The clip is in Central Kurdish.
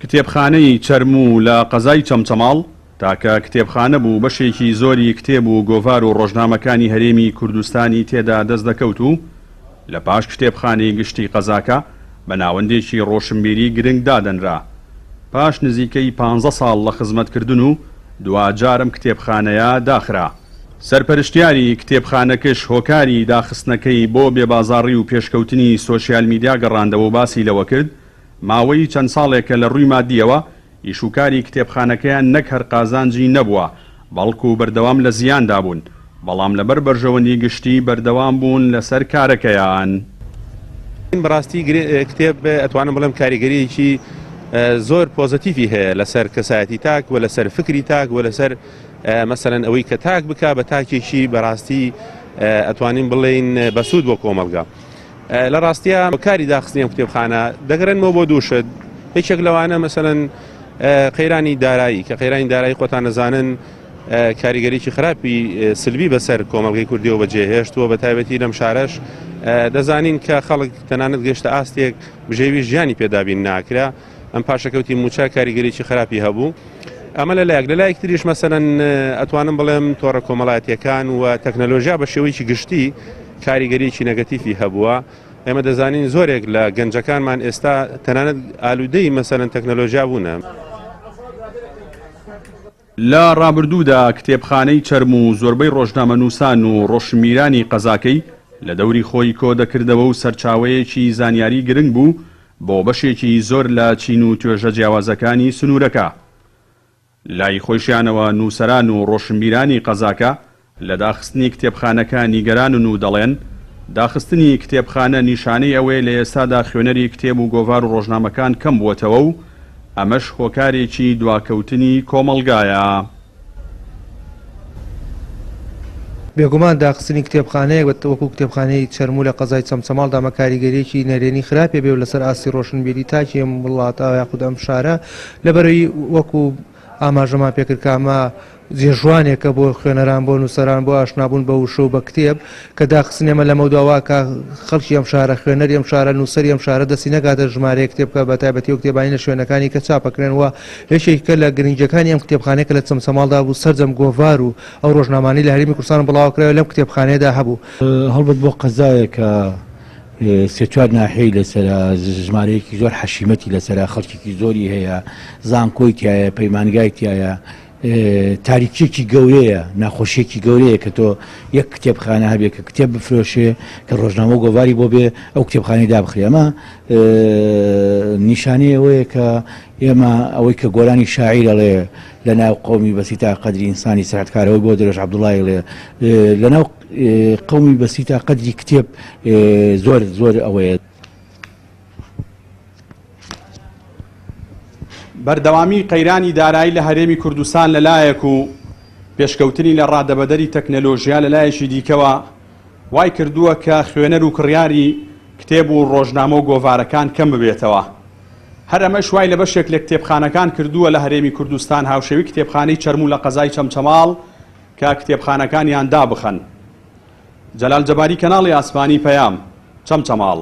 کتێبخانەی چەرموو لە قەزای چەمچەماڵ تاکە کتێبخانە بوو بەشێکی زۆری کتێب و گۆڤار و ڕۆژنامەکانی هەرێمی کوردستانی تێدا دەست دەکەوت و لە پاش کتێبخانەی گشتی قەزاکە بە ناوەندێکی ڕۆشنبیری گرنگ دادەنرا. پاش نزیکەی 15 ساڵ لە خزمەتکردن و دوجارم کتێبخانەیە داخرا. سەرپەرشتیاری کتێبخانەکەش هۆکاری داخستنەکەی بۆ بێبازاڕی و پێشکەوتنی سۆشیال میدیا گەڕاندەوە و باسی لەوە کرد ماوەی چەند ساڵێکە لە ڕووی مادیەوە ئیشوکاری کتێبخانەکەیان نەک هەر قازانجی نەبووە بەڵکو بەردەوام لە زیاندا بوون، بەڵام لەبەر بەرژەوەندی گشتی بەردەوام بوون لەسەر کارەکەیان. بەڕاستی کتێب ئەتوانم بڵێم کاریگەریەکی زۆر پۆزتیڤی هەیە لەسەر کەسایەتی تاک و لەسەر فکری تاک و لەسەر مەسەلەن ئەوەی کە تاک بکە بە تاکێکی بەڕاستی ئەتوانین بڵێین بەسوود بۆ کۆمەلگا. لە ڕاستیە کاری داخستنی کتێبخانە دەگەڕێنەوە بۆ دووشت. یەکێک لەوانە مەسەلەن قەیرانی دارایی کە قەیرانی دارایی خۆتان نەزانن کاریگەریی خراپی سلبی بەسەر کۆمەلگەی کوردیەوە بەجێهێشتووە بە تایبەتی لەم شارەش دەزانین کە خەڵک تەنانەت گەشتە ئاستێک بژێوی ژیانی پێدابین ناکرا. ئەم پاشەکەوتی موچە کاریگەریی خراپی هەبوو. ئەمە لەلایەک لەلایەک تریش مەسەلەن ئەتوانم بڵێم تۆڕە کۆمەڵایەتیەکان و تەکنەلۆژیا بە شێوەیەکی گشتی کاریگەریی نەگەتیڤی هەبووە. ئێمە دەزانین زۆرێک لە گەنجەکانمان ئێستا تەنانەت ئالوودەی مەسەلەن تەکنەلۆژیا بوونە. لە ڕابردوودا کتێبخانەی چەرم و زۆربەی ڕۆژنامەنووسان و ڕۆژشمیرانی قەزاکەی لە دەوری خۆی کۆ دەکردەوە و سەرچاوەیەکی زانیاری گرنگ بوو بۆ بەشێکی زۆر لە چین و توێژە جیاوازەکانی سنوورەکە. لای خۆشیانەوە نووسەران و ڕۆژشمیرانی قەزاکە لە داخستنی کتێبخانەکە نیگەرانن و دەڵێن داخستنی کتێبخانە نیشانەی ئەوەیە لە ئێستادا خوێنەری کتێب و گۆڤار و ڕۆژنامەکان کەم بووەتەوە و ئەمەش هۆکارێکی دواکەوتنی کۆمەڵگایە. بێگومان داخستنی کتێبخانەیە وەکو کتێبخانەی چەرموو لە قەزای چەمچەماڵ دامە کاریگەریەکی نەرێنی خراپێ بێ و لەسەر ئاسی ڕۆشنبیری تاکی ئەم وڵاتە یاخود ئەم شارە لەبەرەوەی وەکو ئاماژەمان پێکرد کە ئەمە جێژوانێکە بۆ خوێنەران بۆ نووسەران بۆ ئاشنابوون بە وشە و بە کتێب کە داخستنێمە لەمە داوا کە خەڵکی ئەم شارە خوێنەری ئەم شارە نووسەری ئەم شارە دەستی نەکاتە ژمارەیە کتێب بکە بە تایبەتی و کتێبانی لە شوێنەکانی کە چاپەکرێنەوە. یەکێکە لە گرنگجەکانی ئەم کتێبخانەیە کە لە چەمچەماڵدا بوو سەرجەم گۆڤار و ئەو ڕۆژنامانی لە هەرێمی کوردستان بڵاوکرایەوە لەم کتێبخانەیەدا هەبوو. هەڵبەت بۆ قەزایەکە سێ چوار ناحەی لەسەر ژمارەیەکی زۆر حەشیمەتی لەسەر خەڵکێکی زۆری هەیە، زانکۆی تایە، پەیمانگای تایە، تاریکێکی گەورەیە، ناخۆشیێکی گەورەیە کە تۆ یەک کتێبخانە هەبێت کە کتێب بفرۆشێ کە ڕۆژنامە گۆڤاری بۆ بێ ئەو کتێبخانەی دابخرێ. ئەمە نیشانەیە ئەوەیە کە ئێمە ئەوەی کە گۆرانی شاعیر ئەڵێ لە ناو قەومی بەسیتا قەدری ئینسانی سەرەتکارەوەی بۆ دەرێژ عەبدوڵڵای ئەڵێ لە ناو قەومی بەسیتا قەدری کتێب زۆر زۆر ئەوەیە. بەردەوامی قەیرانی دارایی لە هەرێمی کوردستان لەلایەک و پێشکەوتنی لە ڕادەبەدەری تەکنەلۆژیا لەلایەکی دیکەوە وای کردووە کە خوێنەر و کڕیاری کتێب و ڕۆژنامە و گۆڤارەکان کەم ببێتەوە. هەر ئەمە شوای لە بەشێک لە کتێبخانەکان کردووە لە هەرێمی کوردستان هاوشێوی کتێبخانەی چەرموو لە قەزای چەمچەماڵ کە کتێبخانەکانیان دابخەن. جەلال جەباری کەناڵی ئاسمانی پەیام چەمچەماڵ.